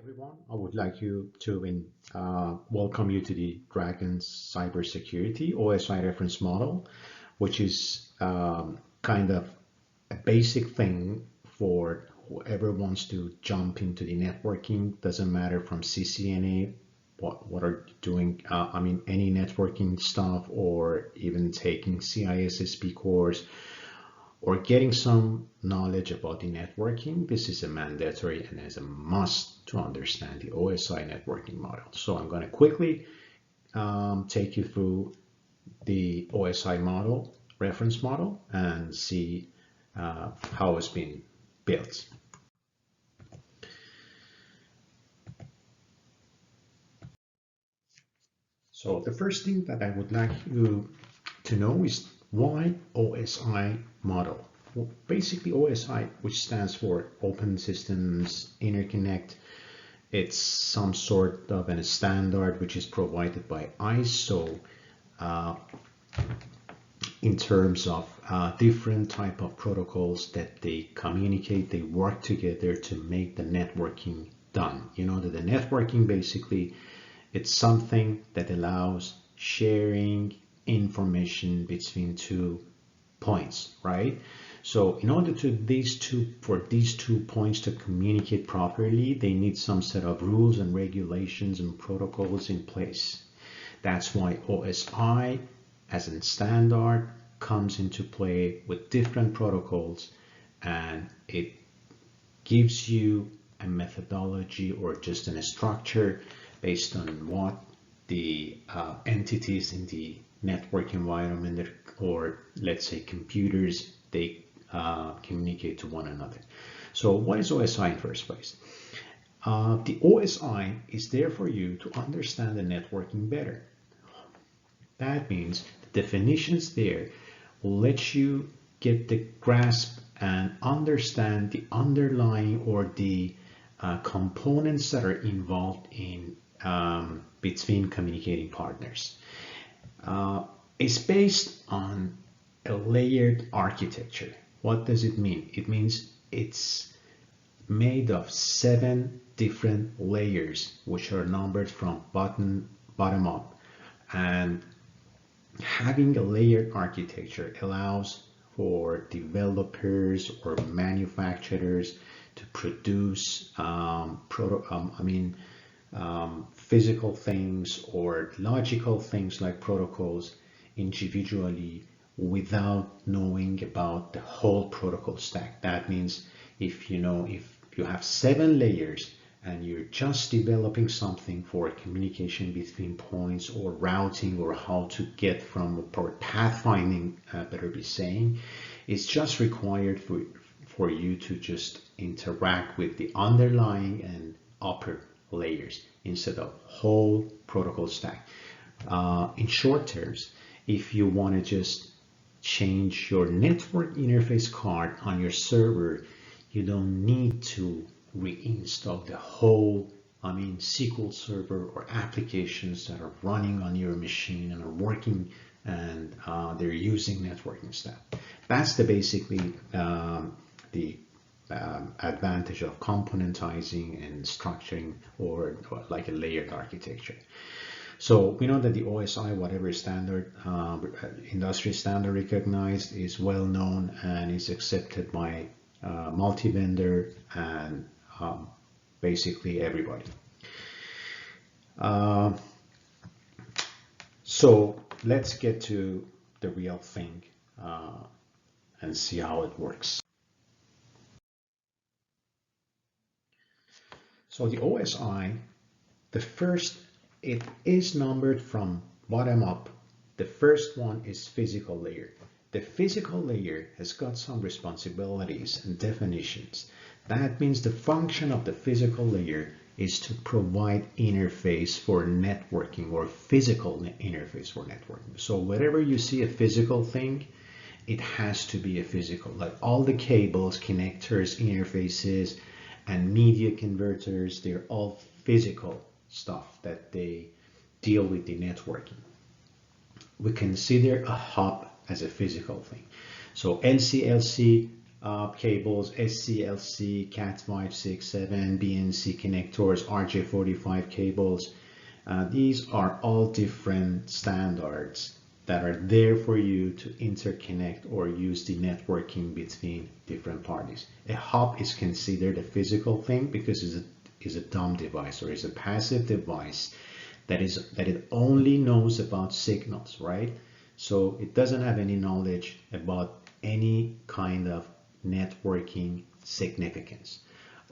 everyone. I would like you to welcome you to the Dragon's Cybersecurity OSI Reference Model, which is kind of a basic thing for whoever wants to jump into the networking. Doesn't matter from CCNA, what are you doing? Any networking stuff, or even taking CISSP course, or getting some knowledge about the networking. This is a mandatory and is a must to understand the OSI networking model. So I'm going to quickly take you through the OSI model, reference model, and see how it's been built. So the first thing that I would like you to know is why OSI model. Well, basically OSI, which stands for Open Systems Interconnect, it's some sort of a standard which is provided by ISO in terms of different type of protocols that they communicate, they work together to make the networking done. You know that the networking basically, it's something that allows sharing information between two points, right? So in order for these two points to communicate properly, they need some set of rules and regulations and protocols in place. That's why OSI as a standard comes into play with different protocols, and it gives you a methodology or just a structure based on what the entities in the network environment, or let's say computers, they communicate to one another. So what is OSI in first place? The OSI is there for you to understand the networking better. That means the definitions there will let you get the grasp and understand the underlying or the components that are involved in between communicating partners. It's based on a layered architecture. What does it mean? It means it's made of 7 different layers, which are numbered from bottom up. And having a layered architecture allows for developers or manufacturers to produce physical things or logical things like protocols individually without knowing about the whole protocol stack. That means if you have 7 layers and you're just developing something for communication between points or routing or how to get from or pathfinding, better be saying, it's just required for you to just interact with the underlying and upper layers instead of whole protocol stack. In short terms, if you want to just change your network interface card on your server, you don't need to reinstall the whole SQL server or applications that are running on your machine and are working and they're using networking stack. That's basically the advantage of componentizing and structuring or like a layered architecture. So we know that the OSI, whatever standard, industry standard recognized, is well known and is accepted by multi-vendor and basically everybody. So let's get to the real thing and see how it works. So the OSI, it is numbered from bottom up. The first one is physical layer. The physical layer has got some responsibilities and definitions. That means the function of the physical layer is to provide interface for networking or physical interface for networking. So wherever you see a physical thing, it has to be a physical, like all the cables, connectors, interfaces, and media converters, they're all physical stuff that they deal with the networking. We consider a hub as a physical thing. So LC cables, SCLC, Cat567, BNC connectors, RJ45 cables. These are all different standards that are there for you to interconnect or use the networking between different parties. A hub is considered a physical thing because it's a dumb device or is a passive device that it only knows about signals, right? So it doesn't have any knowledge about any kind of networking significance.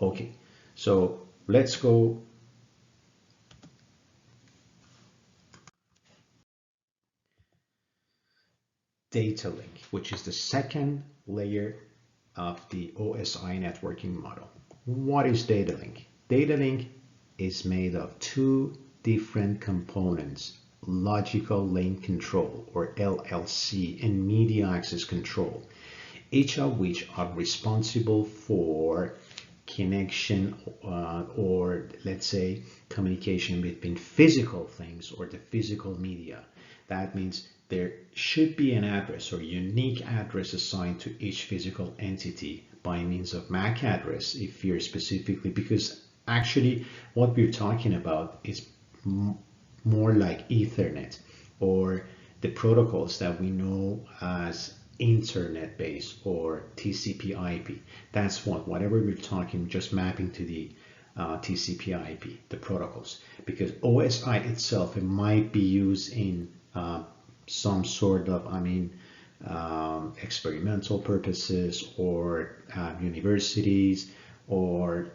Okay, so let's go. Data link, which is the second layer of the OSI networking model. What is data link? Data link is made of two different components: logical link control, or LLC, and media access control, each of which are responsible for connection or let's say communication between physical things or the physical media. That means there should be an address or unique address assigned to each physical entity by means of MAC address if you're specifically, because actually what we're talking about is more like Ethernet or the protocols that we know as internet based or TCP/IP. That's whatever we're talking, just mapping to the TCP/IP, the protocols, because OSI itself, it might be used in some sort of, experimental purposes or universities or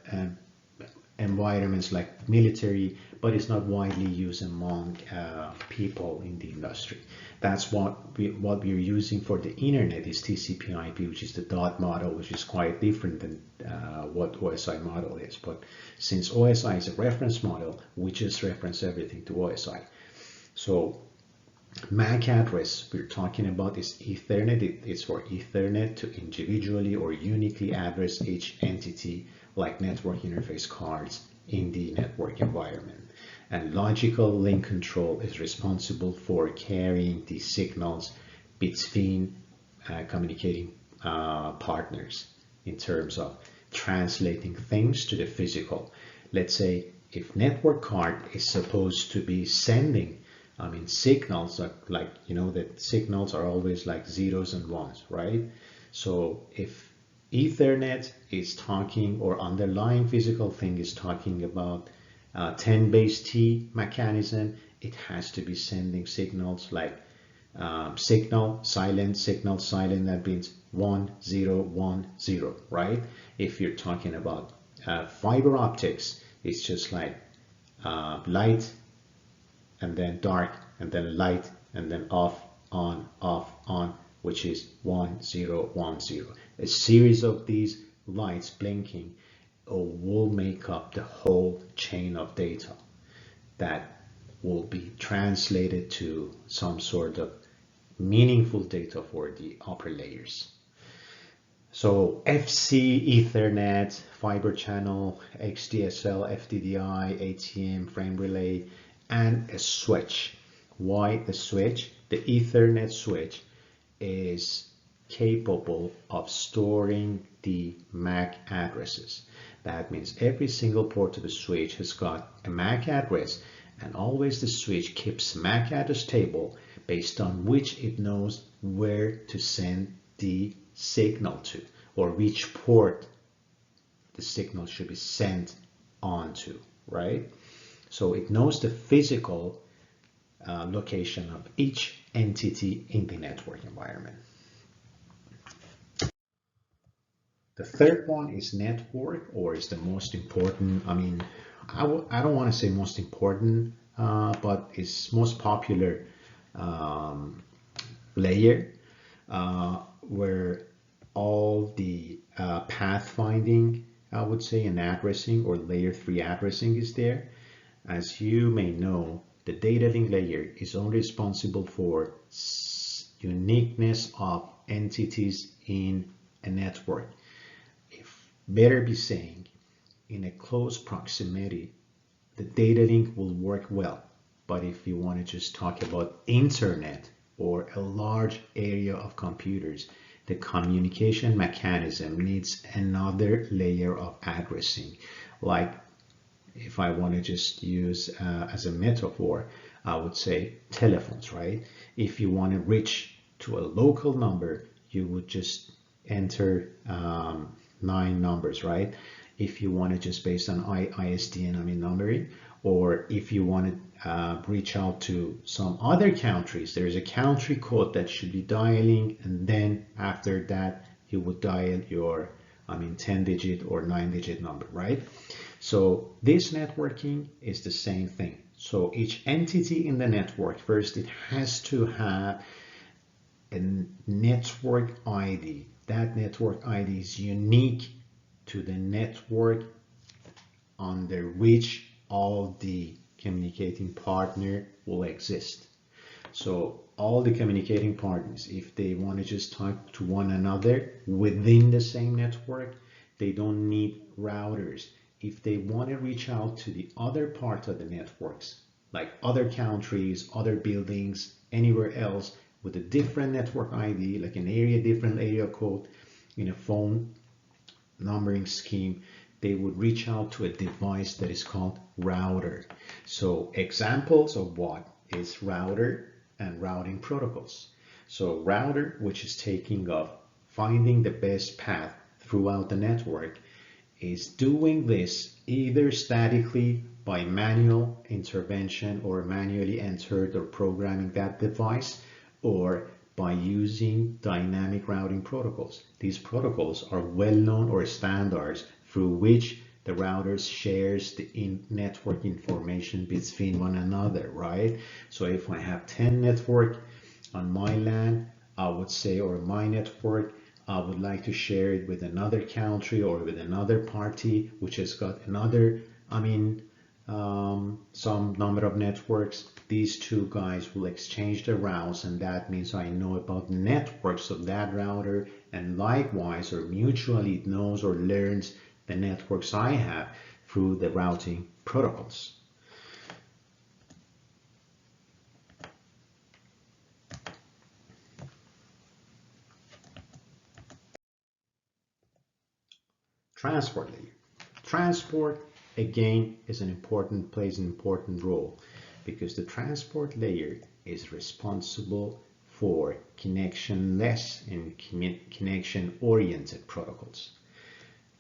environments like military, but it's not widely used among people in the industry. That's what we're using for the internet is TCP/IP, which is the dot model, which is quite different than what OSI model is. But since OSI is a reference model, we just reference everything to OSI. So MAC address we're talking about is Ethernet. It's for Ethernet to individually or uniquely address each entity like network interface cards in the network environment. And logical link control is responsible for carrying the signals between communicating partners in terms of translating things to the physical. Let's say if network card is supposed to be sending signals like that signals are always like zeros and ones, right? So if Ethernet is talking or underlying physical thing is talking about 10 base T mechanism, it has to be sending signals like signal, silent, that means 1 0 1 0, right? If you're talking about fiber optics, it's just like light and then dark and then light and then off, on, which is 1 0 1 0. A series of these lights blinking will make up the whole chain of data that will be translated to some sort of meaningful data for the upper layers. So FC, Ethernet, fiber channel, XDSL, FDDI, ATM, frame relay, and a switch. Why a switch? The Ethernet switch is capable of storing the MAC addresses. That means every single port of the switch has got a MAC address, and always the switch keeps MAC address table based on which it knows where to send the signal to, or which port the signal should be sent onto, right? So it knows the physical location of each entity in the network environment. The third one is network, or is the most important. I don't want to say most important, but it's most popular layer where all the pathfinding, I would say, and addressing or layer 3 addressing is there. As you may know, the data link layer is only responsible for uniqueness of entities in a network. If better be saying, in a close proximity, the data link will work well. But if you want to just talk about internet or a large area of computers, the communication mechanism needs another layer of addressing. Like if I want to just use as a metaphor, I would say telephones, right? If you want to reach to a local number, you would just enter 9 numbers, right? If you want to just based on ISDN, I mean numbering, or if you want to reach out to some other countries, there is a country code that should be dialing, and then after that you would dial your 10-digit or 9-digit number, right? So this networking is the same thing. So each entity in the network, first it has to have a network ID. That network ID is unique to the network under which all the communicating partner will exist. So all the communicating partners, if they want to just talk to one another within the same network, they don't need routers. If they want to reach out to the other part of the networks, like other countries, other buildings, anywhere else with a different network ID, like an area, different area code in a phone numbering scheme, they would reach out to a device that is called router. So examples of what is router and routing protocols. So router, which is taking of finding the best path throughout the network, is doing this either statically by manual intervention or manually entered or programming that device, or by using dynamic routing protocols. These protocols are well-known or standards through which the routers shares the network information between one another, right? So if I have 10 network on my LAN, I would say, or my network, I would like to share it with another country or with another party which has got another, some number of networks. These two guys will exchange the routes, and that means I know about the networks of that router, and likewise or mutually it knows or learns the networks I have through the routing protocols. Transport layer. Transport again plays an important role, because the transport layer is responsible for connectionless and connection-oriented protocols.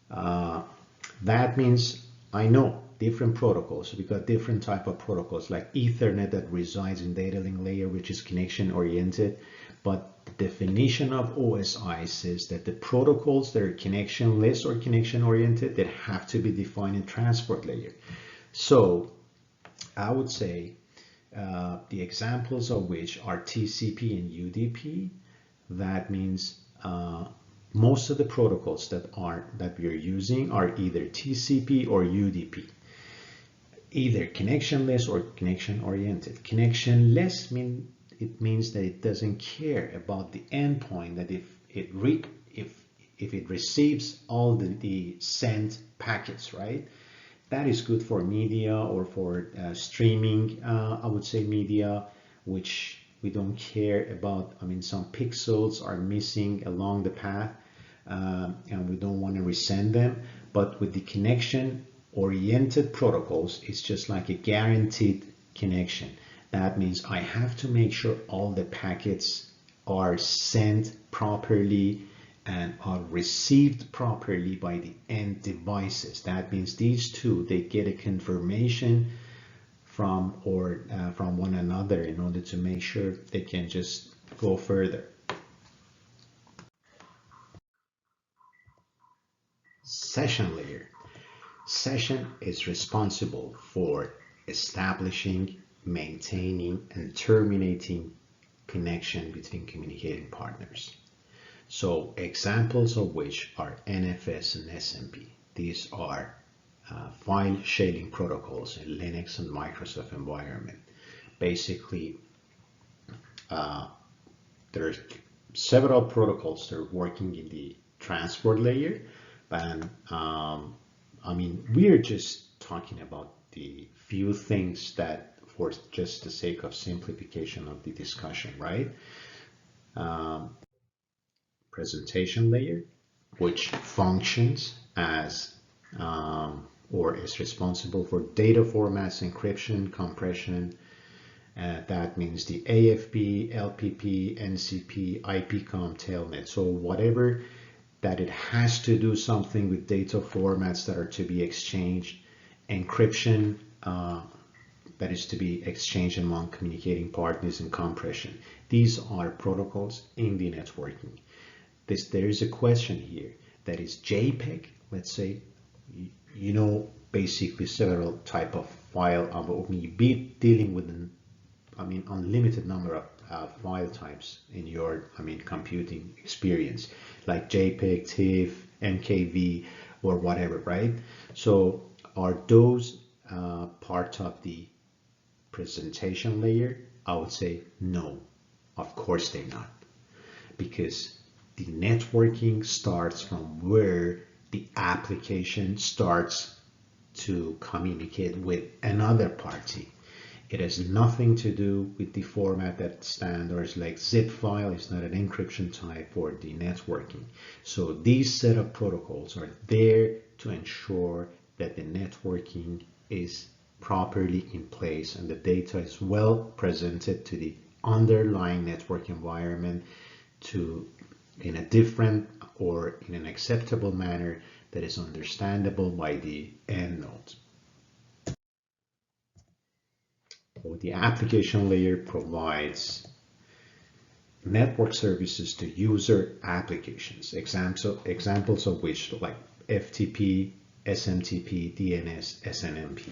That means I know different protocols. We got different type of protocols like Ethernet that resides in data link layer, which is connection-oriented. But the definition of OSI says that the protocols that are connectionless or connection-oriented, that have to be defined in transport layer. So I would say the examples of which are TCP and UDP. That means most of the protocols that we are using are either TCP or UDP, either connectionless or connection-oriented. Connectionless means that it doesn't care about the endpoint, that if it receives all the sent packets, right? That is good for media or for streaming, I would say media, which we don't care about. Some pixels are missing along the path, and we don't want to resend them. But with the connection-oriented protocols, it's just like a guaranteed connection. That means I have to make sure all the packets are sent properly and are received properly by the end devices. That means these two, they get a confirmation from one another in order to make sure they can just go further. Session layer. Session is responsible for establishing, maintaining, and terminating connection between communicating partners. So examples of which are NFS and SMP. These are file sharing protocols in Linux and Microsoft environment. Basically, there are several protocols that are working in the transport layer, and we're just talking about the few things that, for just the sake of simplification of the discussion, right? presentation layer, which functions as or is responsible for data formats, encryption, compression. That means the AFP, LPP, NCP, IPCOM, Telnet. So whatever that it has to do something with data formats that are to be exchanged, encryption that is to be exchanged among communicating partners, and compression. These are protocols in the networking. There is a question here that is JPEG. Let's say basically several type of file. We'll be dealing with an unlimited number of file types in your computing experience, like JPEG, TIFF, MKV, or whatever, right? So are those part of the presentation layer? I would say no, of course they're not, because the networking starts from where the application starts to communicate with another party. It has nothing to do with the format that standards like zip file is not an encryption type for the networking. So these set of protocols are there to ensure that the networking is properly in place and the data is well presented to the underlying network environment in a different or in an acceptable manner that is understandable by the end nodes. So the application layer provides network services to user applications, examples of which like FTP, SMTP, DNS, SNMP.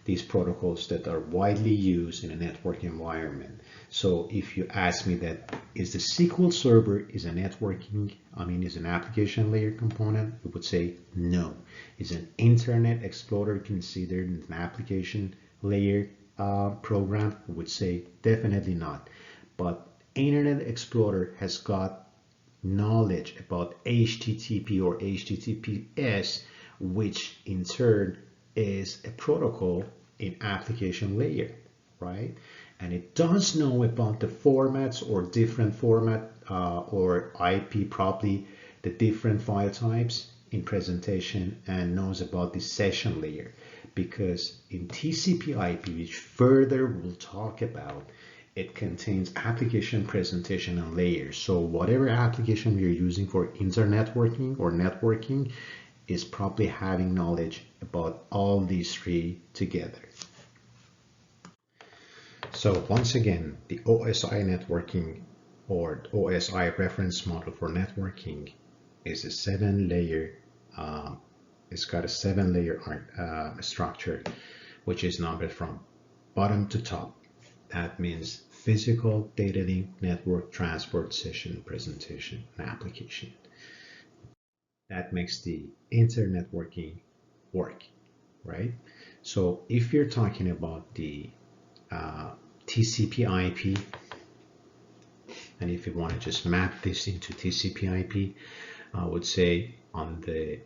These protocols that are widely used in a network environment. So if you ask me that is the SQL Server is a networking, is an application layer component, I would say no. Is an Internet Explorer considered an application layer program? I would say definitely not. But Internet Explorer has got knowledge about HTTP or HTTPS, which in turn is a protocol in application layer, right? And it does know about the formats or different format or IP, probably the different file types in presentation, and knows about the session layer, because in TCP/IP, which further we'll talk about, it contains application, presentation, and layers. So whatever application we are using for internetworking or networking is probably having knowledge about all these three together. So once again, the OSI networking or OSI reference model for networking is a 7-layer. It's got a 7-layer structure, which is numbered from bottom to top. That means physical, data link, network, transport, session, presentation, and application. That makes the internetworking work, right? So if you're talking about the TCP/IP, and if you want to just map this into TCP/IP, I would say on the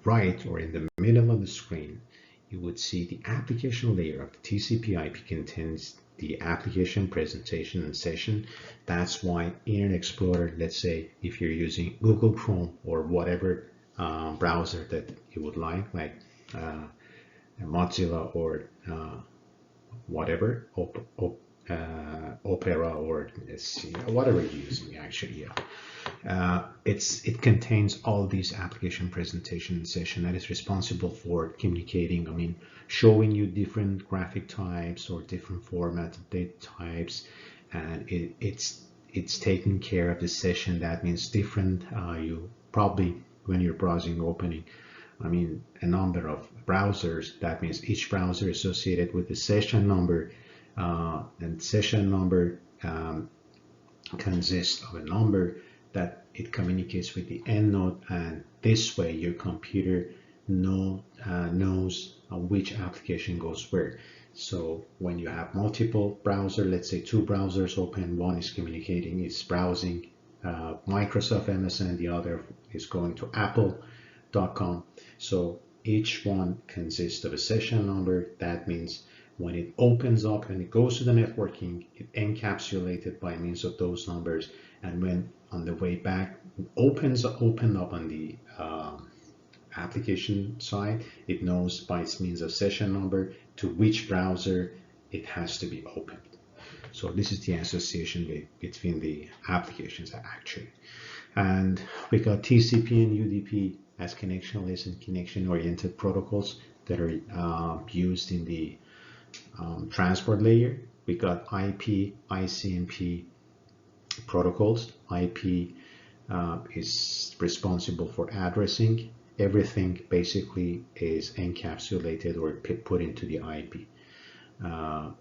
right or in the middle of the screen, you would see the application layer of the TCP/IP contains the application, presentation, and session. That's why Internet Explorer, let's say if you're using Google Chrome or whatever browser that you would like Mozilla or whatever, Opera, or let's see, whatever you're using actually, it contains all these application, presentation, and session that is responsible for communicating, showing you different graphic types or different format of data types, and it's taking care of the session. That means different, you probably, when you're browsing, opening a number of browsers, that means each browser associated with the session number, and session number consists of a number that it communicates with the end node, and this way your computer knows which application goes where. So when you have multiple browsers, let's say 2 browsers open, one is communicating, it's browsing Microsoft MSN, the other is going to apple.com. So each one consists of a session number. That means when it opens up and it goes to the networking, it encapsulated by means of those numbers, and when on the way back opened up on the application side, it knows by its means of session number to which browser it has to be opened. So this is the association between the applications actually. And we got TCP and UDP as connectionless and connection-oriented protocols that are used in the transport layer. We got IP, ICMP protocols. IP is responsible for addressing. Everything basically is encapsulated or put into the IP,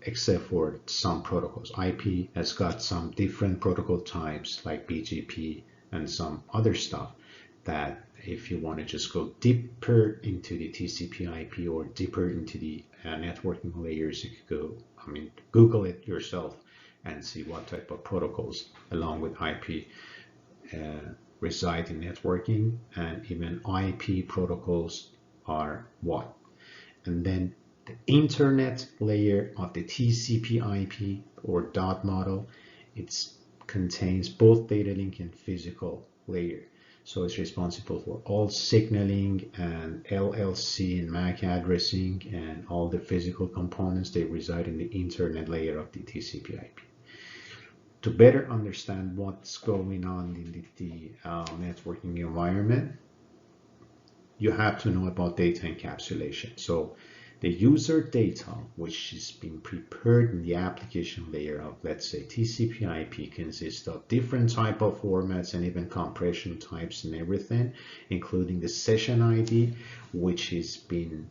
except for some protocols. IP has got some different protocol types like BGP and some other stuff that if you want to just go deeper into the TCP IP or deeper into the networking layers, you could go, Google it yourself and see what type of protocols along with IP reside in networking, and even IP protocols are what. And then the internet layer of the TCP IP or dot model, it contains both data link and physical layer. So it's responsible for all signaling and LLC and MAC addressing and all the physical components. They reside in the internet layer of the TCP IP. To better understand what's going on in the networking environment, you have to know about data encapsulation. So the user data, which is being prepared in the application layer of, let's say, TCP IP, consists of different type of formats and even compression types and everything, including the session ID, which is been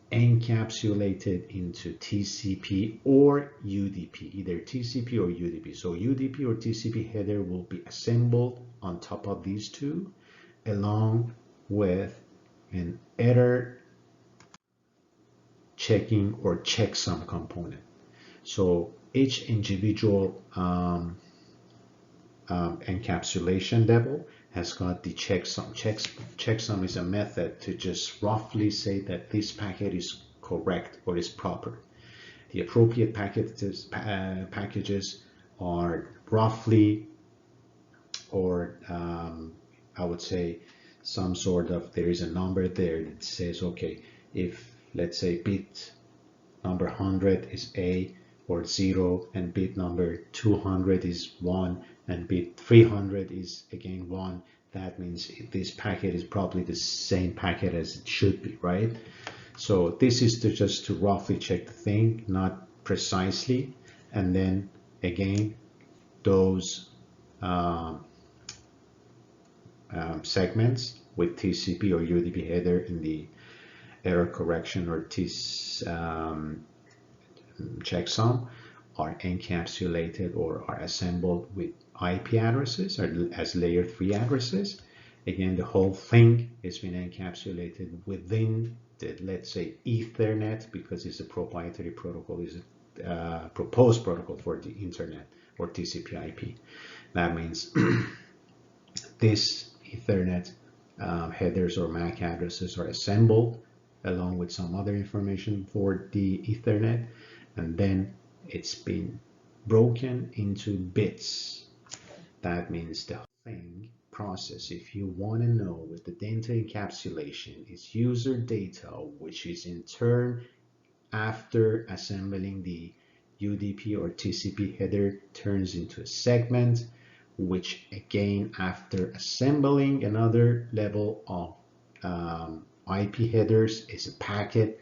encapsulated into TCP or UDP, either TCP or UDP. So UDP or TCP header will be assembled on top of these two, along with an error checking or checksum component. So each individual encapsulation level has got the checksum. Checksum is a method to just roughly say that this packet is correct or is proper. The appropriate packages are roughly, or I would say some sort of, there is a number there that says, okay, if let's say bit number 100 is A or 0 and bit number 200 is 1 and bit 300 is again 1, that means this packet is probably the same packet as it should be, right? So this is just to roughly check the thing, not precisely. And then again, those segments with TCP or UDP header in the error correction or checksum are encapsulated or are assembled with IP addresses or as layer 3 addresses. Again, the whole thing has been encapsulated within the, let's say, Ethernet, because it's a proprietary protocol, is a proposed protocol for the internet or TCP IP. That means this Ethernet headers or MAC addresses are assembled along with some other information for the Ethernet, and then it's been broken into bits. That means the thing process, if you want to know what the data encapsulation is, user data, which is in turn, after assembling the UDP or TCP header, turns into a segment, which again, after assembling another level of IP headers, is a packet,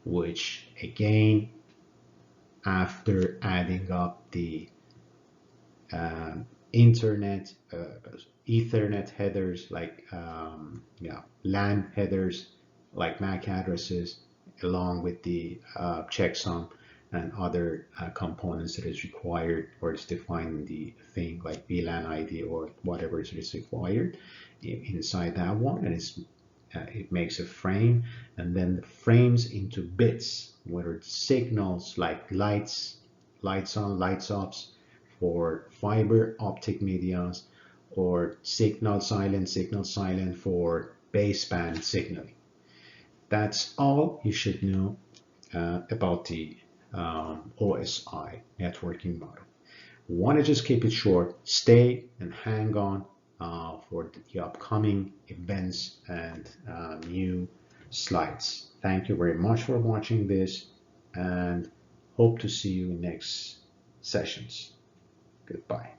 which again, after adding up the internet, Ethernet headers, like LAN headers, like MAC addresses, along with the checksum and other components that is required or is defined in the thing, like VLAN ID or whatever is required inside that one, and it makes a frame, and then the frames into bits, whether it's signals like lights on, lights offs for fiber optic medias, or signal silent for baseband signaling. That's all you should know about the OSI networking model. Want to just keep it short, stay and hang on for the upcoming events and new slides. Thank you very much for watching this, and hope to see you in next sessions. Goodbye.